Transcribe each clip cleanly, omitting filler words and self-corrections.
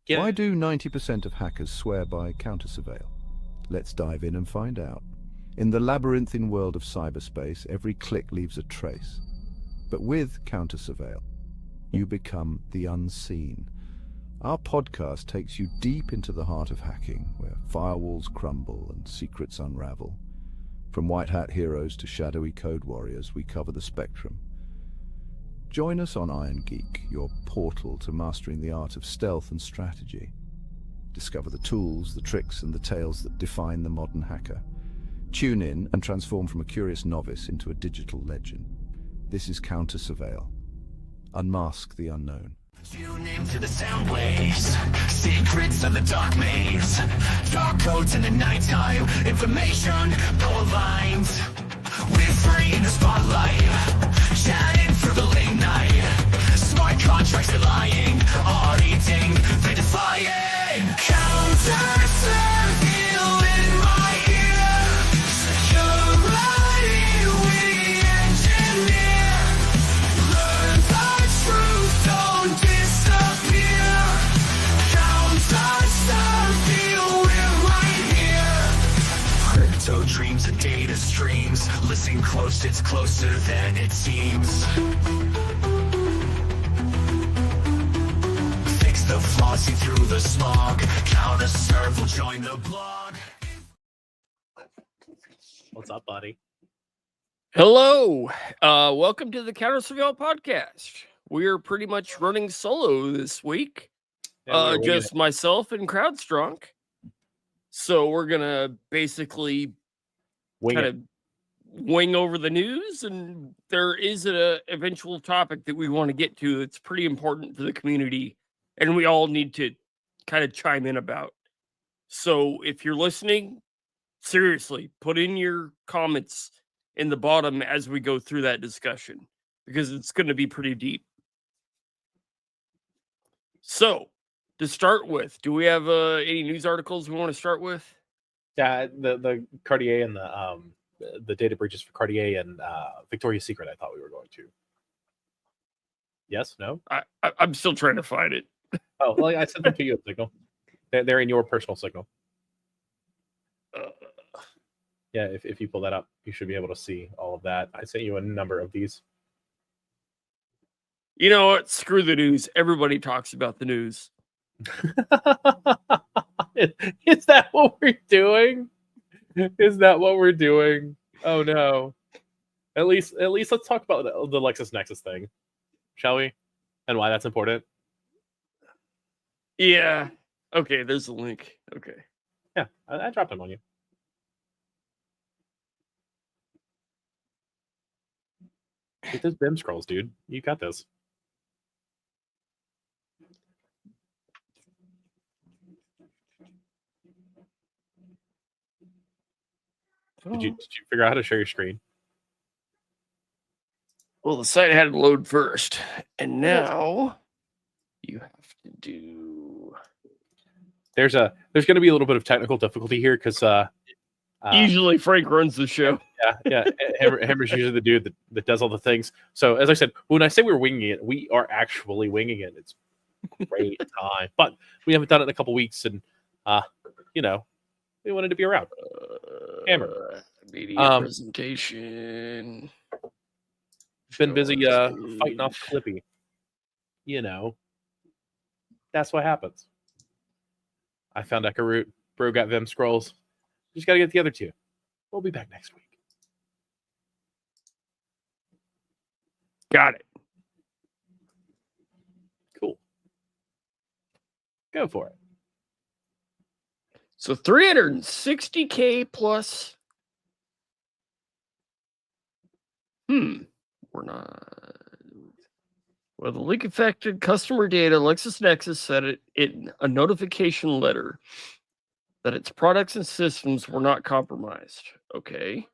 Why do 90% of hackers swear by counter-surveil? Let's dive in and find out. In the labyrinthine world of cyberspace, every click leaves a trace. But with counter-surveil, you become the unseen. Our podcast takes you deep into the heart of hacking, where firewalls crumble and secrets unravel. From white hat heroes to shadowy code warriors, we cover the spectrum. Join us on Iron Geek, your portal to mastering the art of stealth and strategy. Discover the tools, the tricks, and the tales that define the modern hacker. Tune in and transform from a curious novice into a digital legend. This is Counter Surveil. Unmask the unknown. Tune into the sound waves, secrets of the dark maze, dark codes in the nighttime, information, gold lines. We're free in the spotlight, chatting through the late night. Smart contracts are lying, auditing, they're defying. Counter surveil in my ear, security we engineer. Learn the truth, don't disappear. Counter surveil, we're right here. Crypto dreams and data streams. Listen close, it's closer than it seems. Fix the flaws, see through the smog. Counter serve will join the blog. What's up, buddy? Hello, welcome to the Counter Surveil podcast. We're pretty much running solo this week, just myself and CrowdStrong. So we're gonna basically kind of wing over the news, and there is an eventual topic that we want to get to that's pretty important to the community, and we all need to kind of chime in about. So if you're listening, seriously, put in your comments in the bottom as we go through that discussion, because it's going to be pretty deep. So, to start with, do we have any news articles we want to start with? Yeah, the Cartier and the data breaches for Cartier and Victoria's Secret. I thought we were going to. Yes, no. I'm still trying to find it. Oh, well, I sent them to you, Signal. They're in your personal Signal. Yeah, if you pull that up, you should be able to see all of that. I sent you a number of these. You know what? Screw the news. Everybody talks about the news. Is that what we're doing? Is that what we're doing? Oh no. At least let's talk about the LexisNexis thing, shall we? And why that's important. Yeah. Okay, there's a link. Okay. Yeah, I dropped them on you. Get those BIM scrolls, dude. You got this. Did you figure out how to share your screen? Well, the site had to load first, and now you have to do. There's going to be a little bit of technical difficulty here because usually Frank runs the show. Yeah. Hammer's usually the dude that does all the things. So as I said, when I say we're winging it, we are actually winging it. It's great time, but we haven't done it in a couple weeks, and we wanted to be around. Hammer, media presentation. Been busy fighting off Clippy. That's what happens. I found Echo Root. Bro got Vim scrolls. Just got to get the other two. We'll be back next week. Got it. Cool. Go for it. So 360K plus. We're not. Well, the leak affected customer data. LexisNexis said in a notification letter that its products and systems were not compromised. Okay.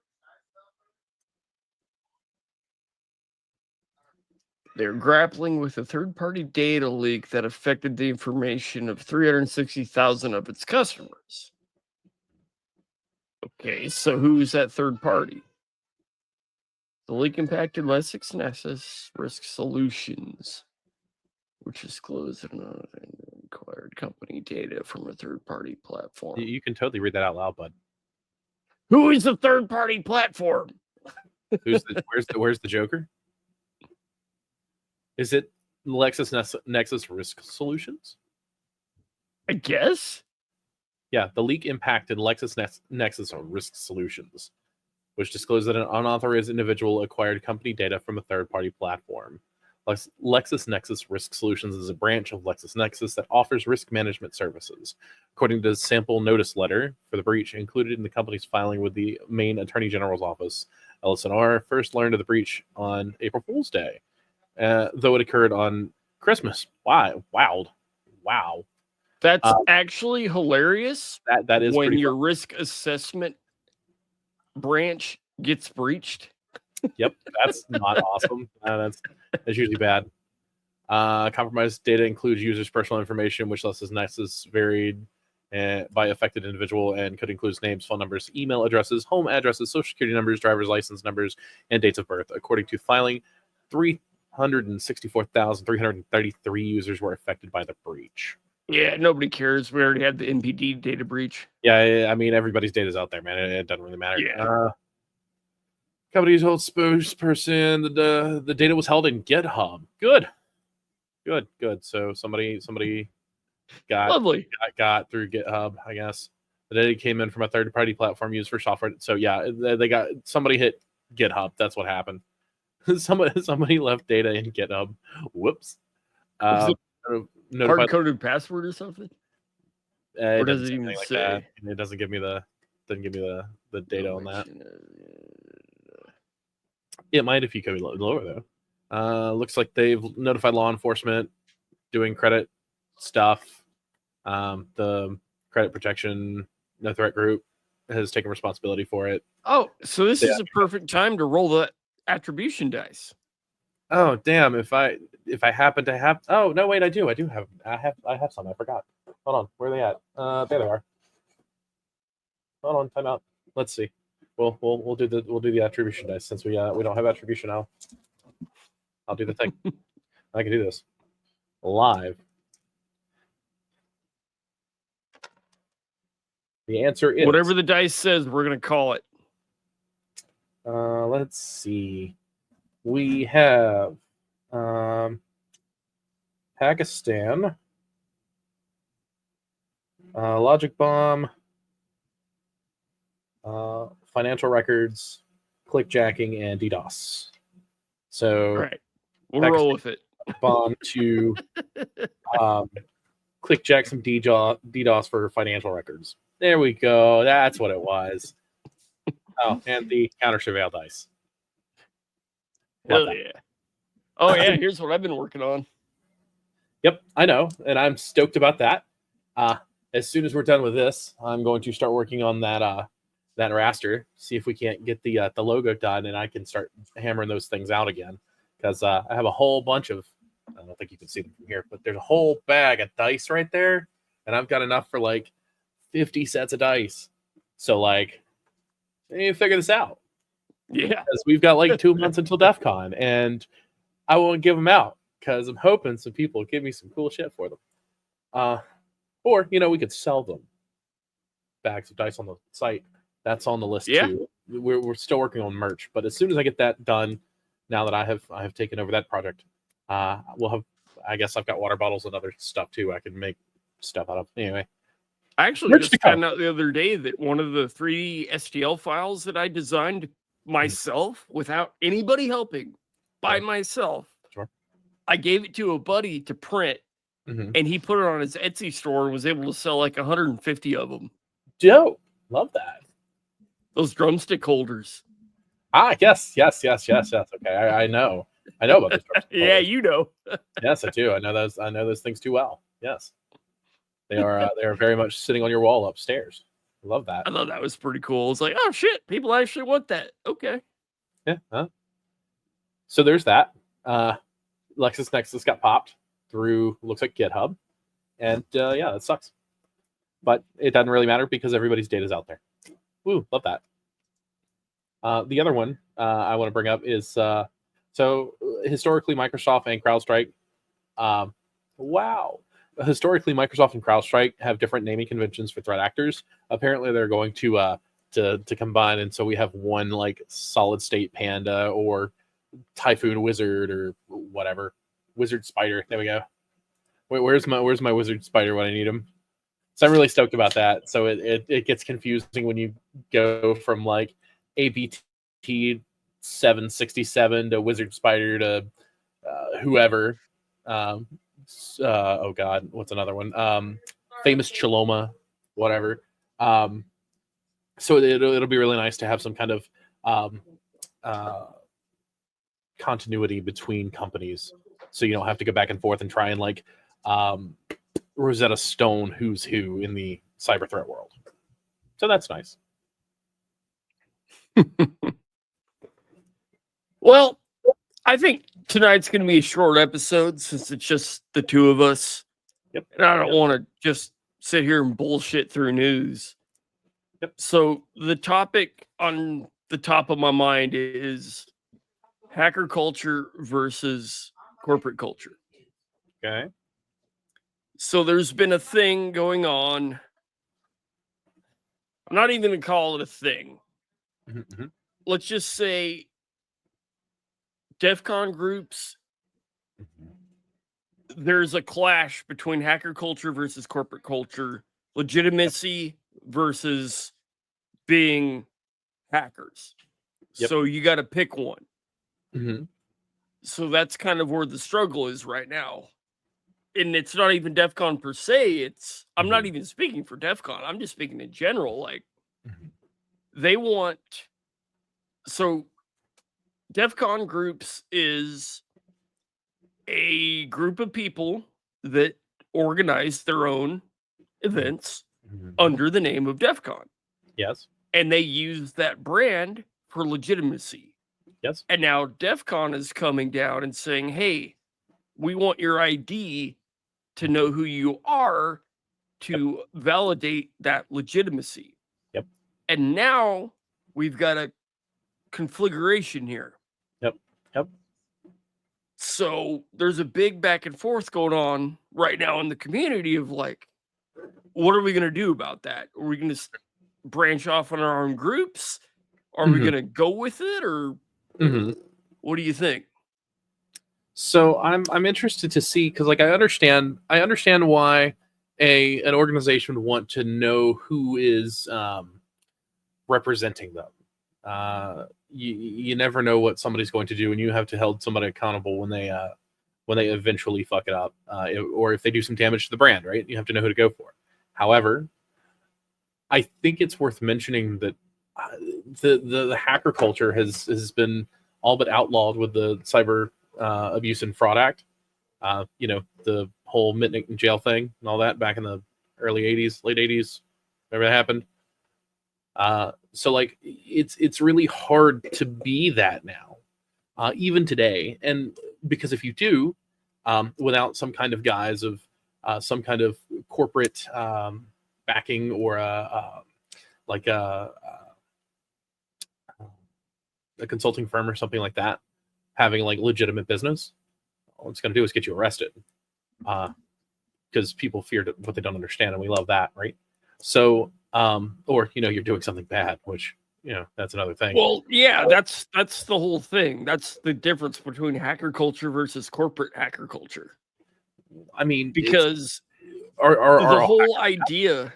They're grappling with a third-party data leak that affected the information of 360,000 of its customers. Okay, so who's that third party? The leak impacted LexisNexis Risk Solutions, which is closed and required company data from a third-party platform. You can totally read that out loud, bud. Who is the third-party platform? Where's the Joker? Is it LexisNexis Risk Solutions? I guess. Yeah, the leak impacted LexisNexis Risk Solutions, which disclosed that an unauthorized individual acquired company data from a third-party platform. LexisNexis Risk Solutions is a branch of LexisNexis that offers risk management services. According to the sample notice letter for the breach included in the company's filing with the Maine Attorney General's office, LSNR first learned of the breach on April Fool's Day, though it occurred on Christmas. Wow. That's actually hilarious. That is when your risk assessment branch gets breached. Yep, that's not awesome. That's usually bad. Compromised data includes users' personal information, which LexisNexis varied by affected individual and could include names, phone numbers, email addresses, home addresses, social security numbers, driver's license numbers, and dates of birth. According to filing, 364,333 users were affected by the breach. Yeah, nobody cares. We already had the NPD data breach. Yeah, I mean, everybody's data's out there, man. It doesn't really matter. Yeah. Company's old spokesperson, the data was held in GitHub. Good. So somebody got through GitHub, I guess. The data came in from a third-party platform used for software. So yeah, they got somebody hit GitHub. That's what happened. somebody left data in GitHub. Whoops. Hard-coded password or something? Or does it even say? That. It doesn't give me the data on that. It might if you go lower though. Looks like they've notified law enforcement doing credit stuff. The credit protection no threat group has taken responsibility for it. Oh, so this is a perfect time to roll the attribution dice. Oh damn! If I happen to have, oh no, wait, I have some. I forgot. Hold on, where are they at? There they are. Hold on, time out. Let's see. We'll do the attribution dice since we don't have attribution now. I'll do the thing. I can do this live. The answer is whatever the dice says. We're gonna call it. Let's see. We have Pakistan, Logic Bomb, financial records, clickjacking, and DDoS. So, all right, we'll roll with it. Bomb to clickjack some DDoS for financial records. There we go. That's what it was. Oh, and the counter surveil dice. Hell yeah. Oh yeah, here's what I've been working on. Yep, I know, and I'm stoked about that. As soon as we're done with this, I'm going to start working on that raster, see if we can't get the logo done, and I can start hammering those things out again. Because I have a whole bunch of, I don't think you can see them from here, but there's a whole bag of dice right there, and I've got enough for like 50 sets of dice. So like, you figure this out. Yeah, because we've got like 2 months until DEF CON, and I won't give them out because I'm hoping some people give me some cool shit for them. Or we could sell them bags of dice on the site. That's on the list too. We're still working on merch, but as soon as I get that done, now that I have taken over that project, we'll have. I guess I've got water bottles and other stuff too. I can make stuff out of. Anyway, I actually just found out the other day that one of the 3D STL files that I designed myself without anybody helping by myself. Sure. I gave it to a buddy to print, and he put it on his Etsy store and was able to sell like 150 of them. Dope. Love that. Those drumstick holders. Yes. Okay, I know about those. Yeah, you know. Yes, I do. I know those things too well. Yes, they are very much sitting on your wall upstairs. I love that. I thought that was pretty cool. It's like, oh shit, people actually want that. Okay. Yeah. Huh? So there's that. LexisNexis got popped through, looks like GitHub, and yeah, that sucks. But it doesn't really matter because everybody's data is out there. Woo, love that. The other one I want to bring up is so historically Microsoft and CrowdStrike. Wow, historically, Microsoft and CrowdStrike have different naming conventions for threat actors. Apparently, they're going to combine, and so we have one like solid state panda or Typhoon Wizard or whatever, Wizard Spider. There we go. Wait, where's my Wizard Spider when I need him? So I'm really stoked about that. So it gets confusing when you go from like ABT 767 to Wizard Spider to whoever. Oh God, what's another one? Famous Chaloma, whatever. So it'll be really nice to have some kind of continuity between companies, so you don't have to go back and forth and try and like Rosetta Stone who's who in the cyber threat world. So that's nice. Well, I think tonight's going to be a short episode since it's just the two of us. Yep. And I don't want to just sit here and bullshit through news. Yep. So the topic on the top of my mind is hacker culture versus corporate culture. Okay. So there's been a thing going on. I'm not even going to call it a thing. Mm-hmm. Let's just say DEF CON groups, there's a clash between hacker culture versus corporate culture, legitimacy versus being hackers. Yep. So you got to pick one. Mm-hmm. So that's kind of where the struggle is right now. And it's not even DEF CON per se. I'm not even speaking for DEF CON. I'm just speaking in general. Like they want, so DEF CON groups is a group of people that organize their own events under the name of DEF CON. Yes. And they use that brand for legitimacy. Yes. And now DEF CON is coming down and saying, hey, we want your ID to know who you are to validate that legitimacy. Yep. And now we've got a configuration here. Yep. So there's a big back and forth going on right now in the community of like, what are we going to do about that? Are we going to branch off on our own groups? Are we going to go with it, or what do you think? So I'm interested to see, because like I understand why an organization would want to know who is representing them. You never know what somebody's going to do, and you have to hold somebody accountable when they eventually fuck it up, or if they do some damage to the brand, right? You have to know who to go for. However, I think it's worth mentioning that the hacker culture has been all but outlawed with the Cyber Abuse and Fraud Act. The whole Mitnick in jail thing and all that back in the early 80s, late 80s, whenever that happened. So like it's really hard to be that now, even today. And because if you do, without some kind of guise of some kind of corporate backing or a consulting firm or something like that, having like legitimate business, all it's going to do is get you arrested, because people fear what they don't understand, and we love that, right? So, or you're doing something bad, which that's another thing. Well, yeah, that's the whole thing. That's the difference between hacker culture versus corporate hacker culture. I mean, because the whole idea,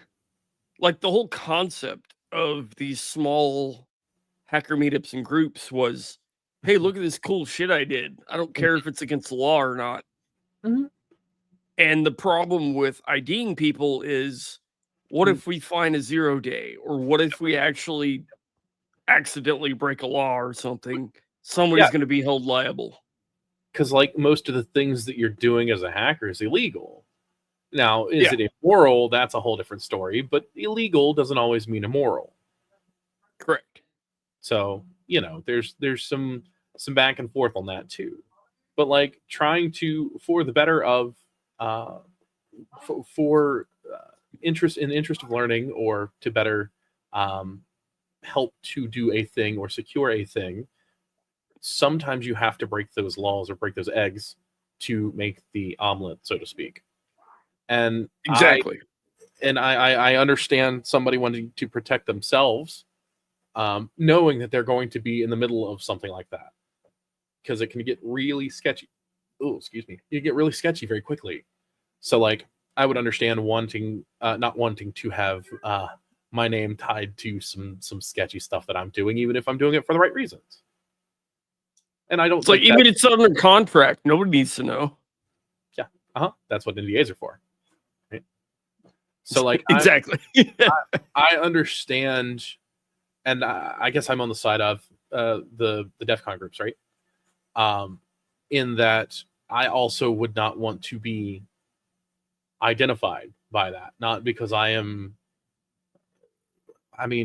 like the whole concept of these small hacker meetups and groups was, hey, look at this cool shit I did. I don't care if it's against the law or not. Mm-hmm. And the problem with IDing people is, what if we find a 0 day? Or what if we actually accidentally break a law or something? Somebody's going to be held liable. Because like most of the things that you're doing as a hacker is illegal. Now, is it immoral? That's a whole different story. But illegal doesn't always mean immoral. Correct. So, there's some back and forth on that too. But like trying to, for the better of, interest of learning, or to better help to do a thing or secure a thing, sometimes you have to break those laws or break those eggs to make the omelet, so to speak. And Exactly. I understand somebody wanting to protect themselves, knowing that they're going to be in the middle of something like that, because it can get really sketchy. Oh, excuse me. You get really sketchy very quickly. So, like, I would understand not wanting to have my name tied to some sketchy stuff that I'm doing, even if I'm doing it for the right reasons. And I don't It's like think even that, it's under contract, nobody needs to know. that's what NDAs are for. Right? So, like, Exactly. I understand, and I guess I'm on the side of the DEF CON groups, right? In that I also would not want to be identified by that, not because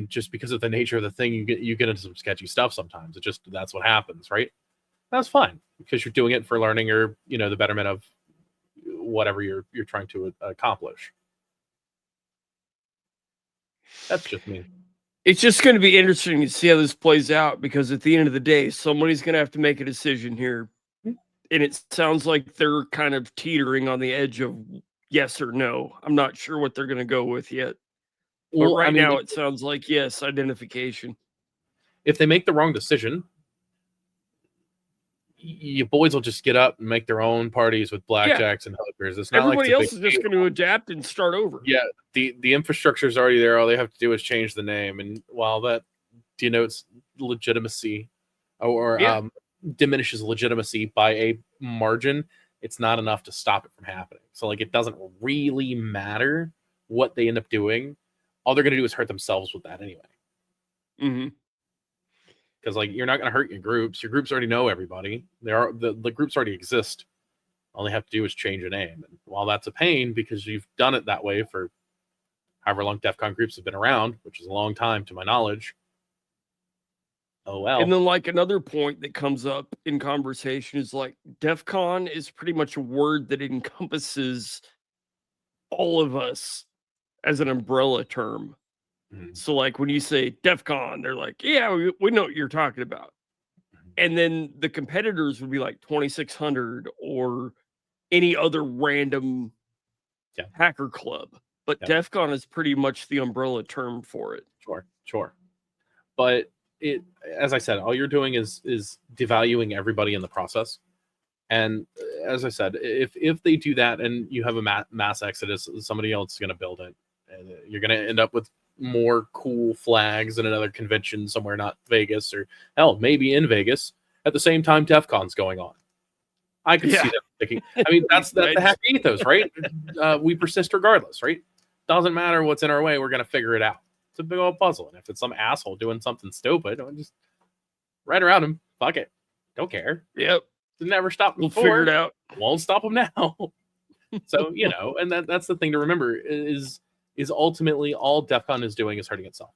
just because of the nature of the thing, you get into some sketchy stuff sometimes. That's what happens, right? That's fine, because you're doing it for learning, or the betterment of whatever you're trying to accomplish. That's just me. It's just going to be interesting to see how this plays out, because at the end of the day, somebody's going to have to make a decision here. And it sounds like they're kind of teetering on the edge of yes or no. I'm not sure what they're going to go with yet. But right now, it sounds like yes, identification. If they make the wrong decision, you boys will just get up and make their own parties with blackjacks and hookers. It's not everybody like else is just going to adapt and start over. Yeah, the infrastructure is already there. All they have to do is change the name, and while that denotes legitimacy or diminishes legitimacy by a margin, it's not enough to stop it from happening. So, like, it doesn't really matter what they end up doing. All they're going to do is hurt themselves with that anyway. Mm-hmm. Because, like, you're not going to hurt your groups. Your groups already know everybody. The groups already exist. All they have to do is change a name. And while that's a pain, because you've done it that way for however long DEF CON groups have been around, which is a long time to my knowledge. Oh, well. And then, like, another point that comes up in conversation is, like, DEF CON is pretty much a word that encompasses all of us as an umbrella term. Mm-hmm. So, like, when you say DEF CON, they're like, yeah, we know what you're talking about. And then the competitors would be like 2600 or any other random hacker club. But DEF CON is pretty much the umbrella term for it. Sure. But it, as I said, all you're doing is devaluing everybody in the process. And as I said, if they do that and you have a mass exodus, somebody else is going to build it. And you're going to end up with more cool flags in another convention somewhere, not Vegas, or hell, maybe in Vegas at the same time DEF CON's going on. I can see them thinking. I mean, that's the hack ethos, right? We persist regardless, right? Doesn't matter what's in our way, we're going to figure it out. It's a big old puzzle. And if it's some asshole doing something stupid, I'll just right around him. Fuck it. Don't care. Yep. Never stopped before. We'll figure it out. Won't stop him now. So, and that's the thing to remember is ultimately all DEF CON is doing is hurting itself.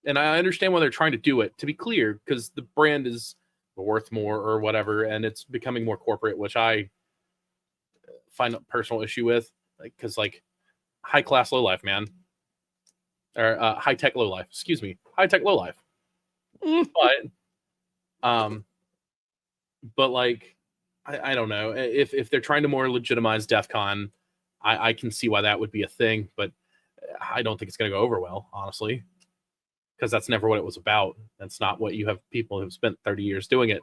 And I understand why they're trying to do it, to be clear, because the brand is worth more or whatever, and it's becoming more corporate, which I find a personal issue with, because like high class low life, man, or high tech low life. Excuse me, high tech low life. But like I don't know if they're trying to more legitimize DEF CON, I can see why that would be a thing, but I don't think it's going to go over well, honestly. Because that's never what it was about. That's not what you have people who've spent 30 years doing it.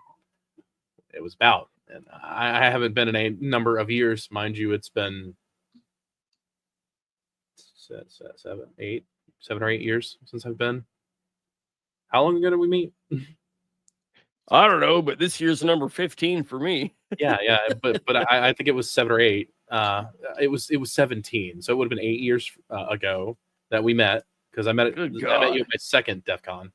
It was about. And I haven't been in a number of years. Mind you, it's been 7 or 8 years since I've been. How long ago did we meet? I don't know, but this year's number 15 for me. Yeah. But I think it was 7 or 8. It was 17. So it would have been 8 years ago that we met. Because I met you at my second DEF CON.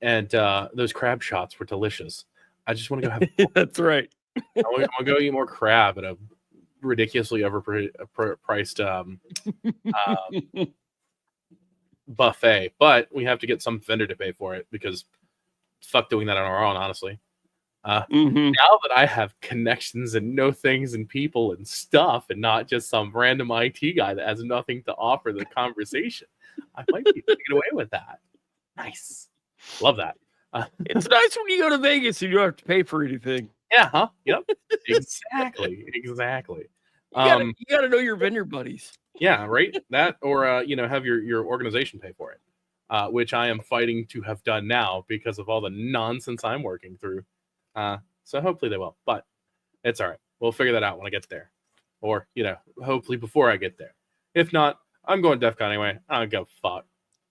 And those crab shots were delicious. I just want to go have That's right. I want to go eat more crab at a ridiculously overpriced buffet. But we have to get some vendor to pay for it, because fuck doing that on our own, honestly. Now that I have connections and know things and people and stuff, and not just some random IT guy that has nothing to offer the conversation, I might be able to get away with that. Nice. Love that. It's nice when you go to Vegas and you don't have to pay for anything. Yeah, huh? Yep. Exactly. Exactly. You gotta know your vendor buddies. Yeah, right. That or have your organization pay for it, which I am fighting to have done now because of all the nonsense I'm working through. So hopefully they will, but it's all right. We'll figure that out when I get there, or hopefully before I get there. If not, I'm going to DEF CON anyway. I don't give a fuck.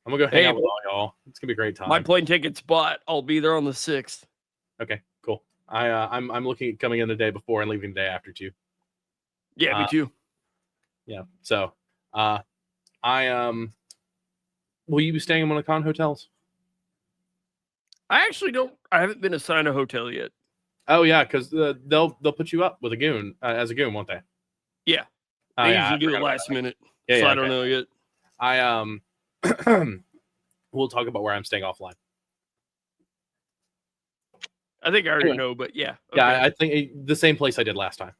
I'm gonna go hang out with all y'all. It's gonna be a great time. My plane ticket's bought. I'll be there on the 6th. Okay, cool. I'm looking at coming in the day before and leaving the day after too. Yeah, me too. Yeah. So, will you be staying in one of the con hotels? I actually don't. I haven't been assigned a hotel yet. Oh yeah, because they'll put you up with a goon as a goon, won't they? Yeah, they usually do it last minute. Yeah, so I don't know yet. We'll talk about where I'm staying offline. I think I already know, but yeah. Okay. Yeah, I think the same place I did last time.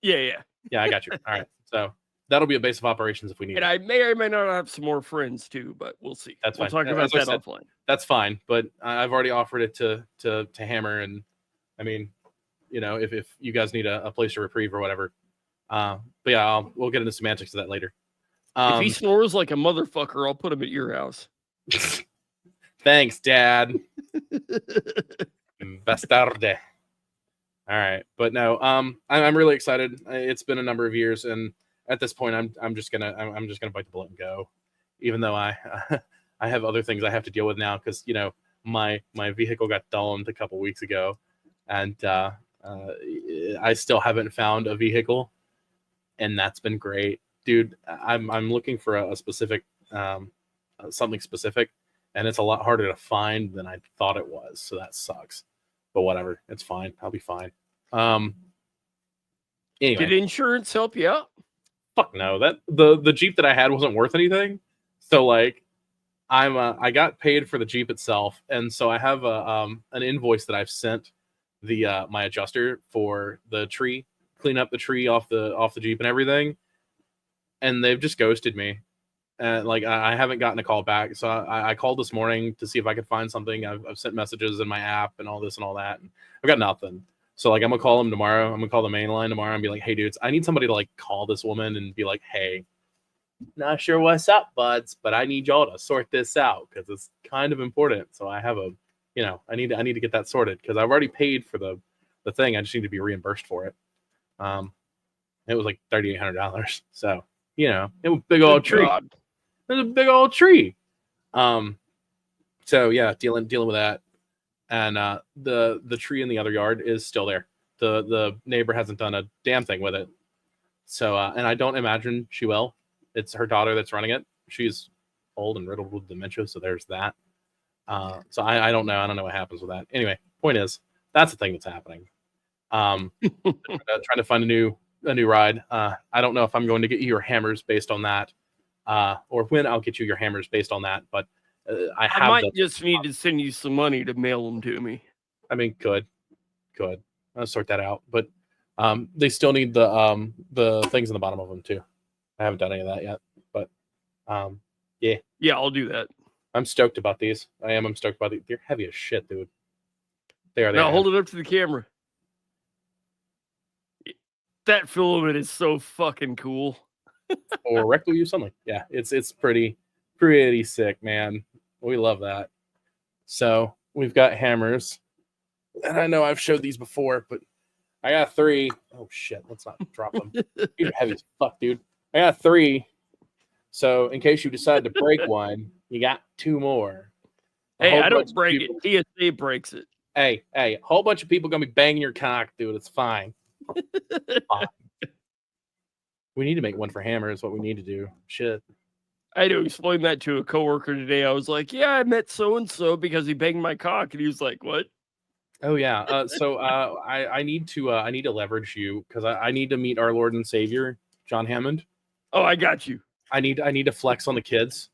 Yeah. Yeah, I got you. All right, so that'll be a base of operations if we need. And I may or may not have some more friends too, but we'll see. That's fine. We'll talk about that offline. That's fine, but I've already offered it to Hammer, and I mean, if you guys need a place to reprieve or whatever. But yeah, we'll get into semantics of that later. If he snores like a motherfucker, I'll put him at your house. Thanks, Dad. Bastarde. All right, but no, I'm really excited. It's been a number of years, and at this point, I'm just gonna bite the bullet and go, even though I have other things I have to deal with now because my vehicle got domed a couple weeks ago, and I still haven't found a vehicle, and that's been great, dude. I'm looking for a specific something specific, and it's a lot harder to find than I thought it was, so that sucks. But whatever, it's fine. I'll be fine. Anyway. Did insurance help you out? Fuck no. That the Jeep that I had wasn't worth anything. So like I got paid for the Jeep itself, and so I have an invoice that I've sent the my adjuster for the tree, clean up the tree off the Jeep and everything. And they've just ghosted me. And like I haven't gotten a call back, so I called this morning to see if I could find something. I've sent messages in my app and all this and all that, and I've got nothing. So like I'm gonna call them tomorrow. I'm gonna call the main line tomorrow and be like, "Hey, dudes, I need somebody to like call this woman and be like, hey, not sure what's up, buds, but I need y'all to sort this out because it's kind of important. So I have I need to get that sorted because I've already paid for the thing. I just need to be reimbursed for it. It was like $3,800. So it was a big old tree. There's a big old tree. So yeah, dealing with that, and the tree in the other yard is still there. The neighbor hasn't done a damn thing with it. So and I don't imagine she will. It's her daughter that's running it. She's old and riddled with dementia, so there's that. So I don't know. I don't know what happens with that. Anyway, point is that's the thing that's happening. Trying to find a new ride. I don't know if I'm going to get you your hammers based on that. Or when I'll get you your hammers based on that, but I might just need to send you some money to mail them to me. I mean, could I'll sort that out, but they still need the things in the bottom of them too. I haven't done any of that yet, but yeah, I'll do that. I'm stoked about these. I'm stoked about these. They're heavy as shit, dude. They are. Now hold it up to the camera. That filament is so fucking cool. Or rectal use only. Yeah, it's pretty sick, man. We love that. So we've got hammers, and I know I've showed these before, but I got 3. Oh shit, let's not drop them. These are heavy as fuck, dude. I got 3. So in case you decide to break one, you got 2 more. Hey, I don't break it. TSA breaks it. Hey, a whole bunch of people gonna be banging your cock, dude. It's fine. Fine. We need to make one for Hammer is what we need to do. Shit. I had to explain that to a coworker today. I was like, yeah, I met so-and-so because he banged my cock. And he was like, what? Oh, yeah. So I need to leverage you because I need to meet our Lord and Savior, John Hammond. Oh, I got you. I need to flex on the kids.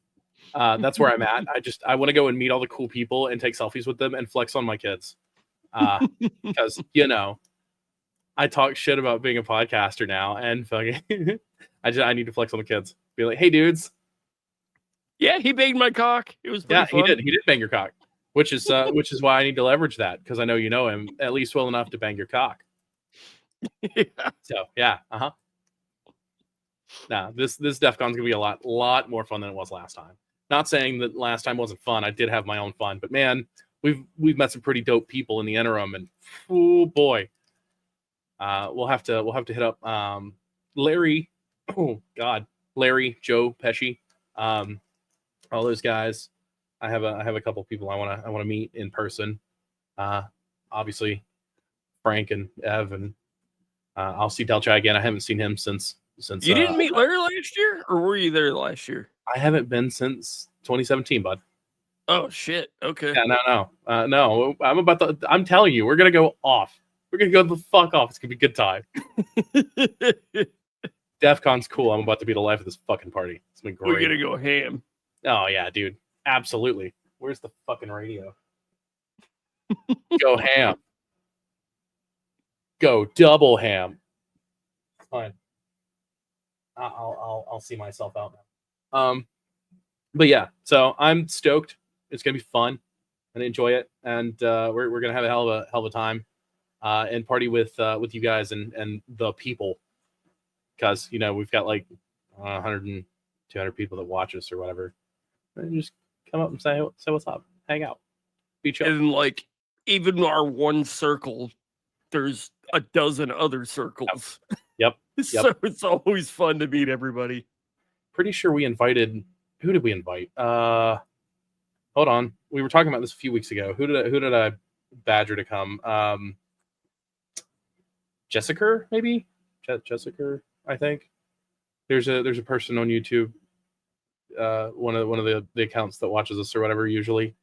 That's where I'm at. I want to go and meet all the cool people and take selfies with them and flex on my kids. Because, I talk shit about being a podcaster now, and fucking, I need to flex on the kids. Be like, hey, dudes. Yeah, he banged my cock. It was pretty fun. He did. He did bang your cock. which is why I need to leverage that, because I know you know him at least well enough to bang your cock. Yeah. So yeah, Nah, this DEF CON's gonna be a lot more fun than it was last time. Not saying that last time wasn't fun. I did have my own fun, but man, we've met some pretty dope people in the interim, and oh boy, we'll have to hit up Larry. Oh God, Larry, Joe Pesci, all those guys. I have a couple people I wanna meet in person. Obviously, Frank and Ev, and I'll see Delchai again. I haven't seen him since. You didn't meet Larry last year, or were you there last year? I haven't been since 2017, bud. Oh shit. Okay. Yeah, no. I'm telling you, we're gonna go off. We're gonna go the fuck off. It's gonna be a good time. DEF CON's cool. I'm about to be the life of this fucking party. It's been great. We're gonna go ham. Oh yeah, dude. Absolutely. Where's the fucking radio? Go ham. Go double ham. Fine. I'll see myself out now. But yeah, so I'm stoked. It's gonna be fun and enjoy it, and we're gonna have a hell of a time, and party with you guys and the people, because we've got like 100 and 200 people that watch us or whatever. And just come up and say what's up, hang out, be chill. And like even our one circle, there's a dozen other circles. Yep. So it's always fun to meet everybody. Pretty sure we invited. Who did we invite? Hold on. We were talking about this a few weeks ago. Who did I badger to come? Jessica, maybe? Jessica, I think. There's a person on YouTube. One of the accounts that watches us or whatever usually.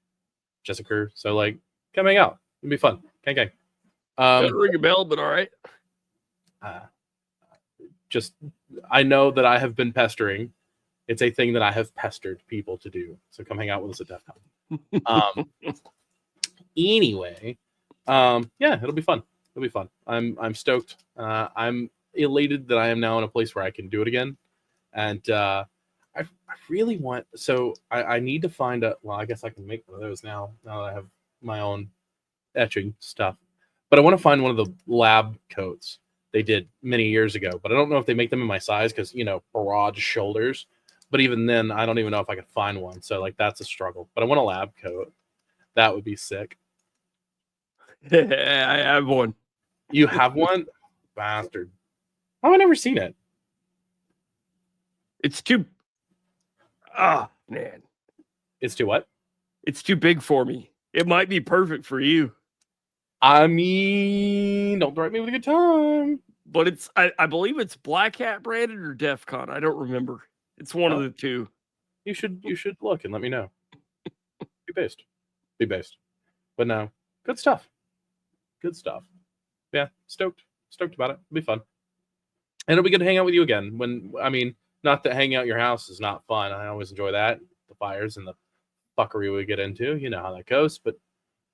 Jessica. So like, come hang out. It'll be fun. Gang. Doesn't ring a bell, but all right. Just I know that I have been pestering. It's a thing that I have pestered people to do. So come hang out with us at DEF CON. Anyway, yeah, it'll be fun. It'll be fun. I'm stoked. I'm elated that I am now in a place where I can do it again. And I really want. So I need to find a. Well, I guess I can make one of those now. Now that I have my own etching stuff. But I want to find one of the lab coats they did many years ago. But I don't know if they make them in my size because broad shoulders. But even then, I don't even know if I could find one. So like that's a struggle. But I want a lab coat. That would be sick. I have one. You have one? Bastard. How have I never seen it? It's too man. It's too what? It's too big for me. It might be perfect for you. I mean, don't threaten me with a good time. But it's I believe it's Black Hat branded or DEF CON. I don't remember. It's one of the two. You should look and let me know. Be based. But no, good stuff. Yeah, stoked about it. It'll be fun. And it'll be good to hang out with you again. Not that hanging out at your house is not fun. I always enjoy that. The fires and the fuckery we get into. You know how that goes. But,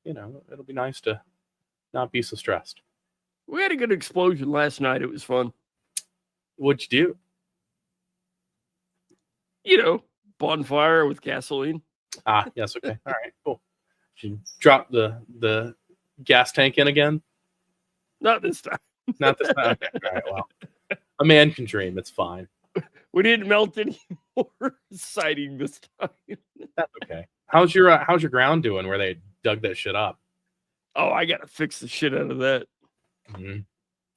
it'll be nice to not be so stressed. We had a good explosion last night. It was fun. What'd you do? Bonfire with gasoline. Yes, okay. All right, cool. Should drop the gas tank in again? Not this time. Not this time. Okay. All right, well. A man can dream. It's fine. We didn't melt any more siding this time. That's okay. How's your ground doing where they dug that shit up? Oh, I gotta fix the shit out of that. Mm-hmm.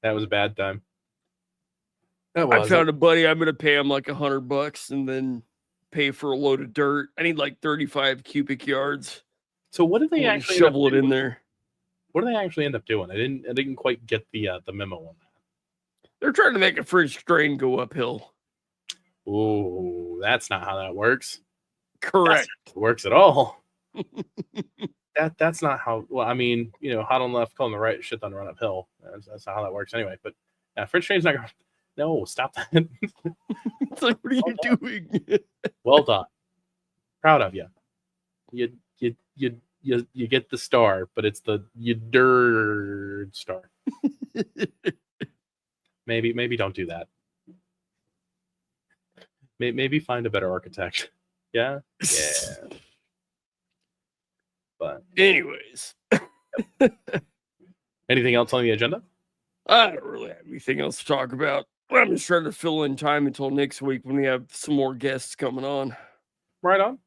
That was a bad time. I found a buddy. I'm gonna pay him like $100 and then pay for a load of dirt. I need like 35 cubic yards. So what did they actually shovel it in there? What do they actually end up doing? I didn't quite get the memo on that. They're trying to make a French drain go uphill. Oh, that's not how that works. Correct. It works at all. That's not how. Well, hot on the left, cold on the right, shit doesn't run uphill. That's not how that works anyway. But French drain's not gonna. No, stop that. It's like, what are you doing? Well done. Proud of you. You get the star, but it's the dirt star. Maybe don't do that. Maybe find a better architect. Yeah. But Anyways, Anything else on the agenda? I don't really have anything else to talk about. I'm just trying to fill in time until next week when we have some more guests coming on. Right on.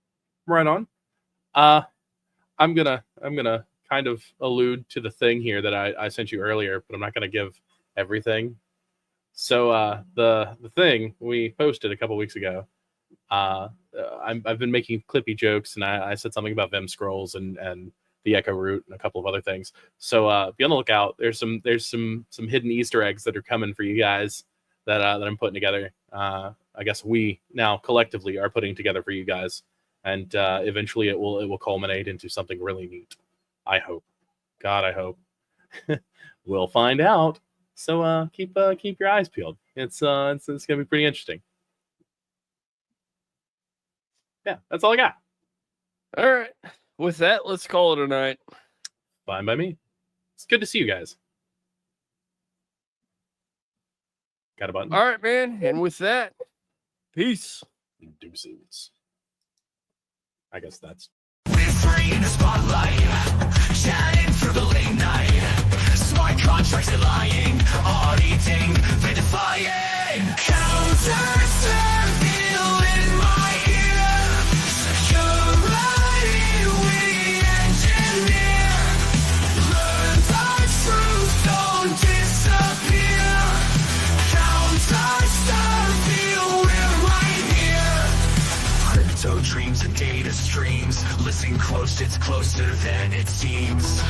I'm gonna kind of allude to the thing here that I sent you earlier, but I'm not gonna give everything. So the thing we posted a couple weeks ago, I've been making clippy jokes, and I said something about Vim scrolls and the Echo Root and a couple of other things. So be on the lookout. There's some hidden Easter eggs that are coming for you guys that I'm putting together. I guess we now collectively are putting together for you guys, and eventually it will culminate into something really neat. I hope. God, I hope. We'll find out. So keep your eyes peeled. It's gonna be pretty interesting. Yeah, that's all I got. All right. With that, let's call it a night. Fine by me. It's good to see you guys. Got a button? All right, man. And with that, peace. Deuces. I guess that's. We're free in the spotlight, shining through the late night. Smart contracts are lying, auditing, verifying. Counter feel in my ear. Security we engineer. Learn the truth, don't disappear. Counter feel we're right here. Crypto dreams and data streams. Listen close, it's closer than it seems.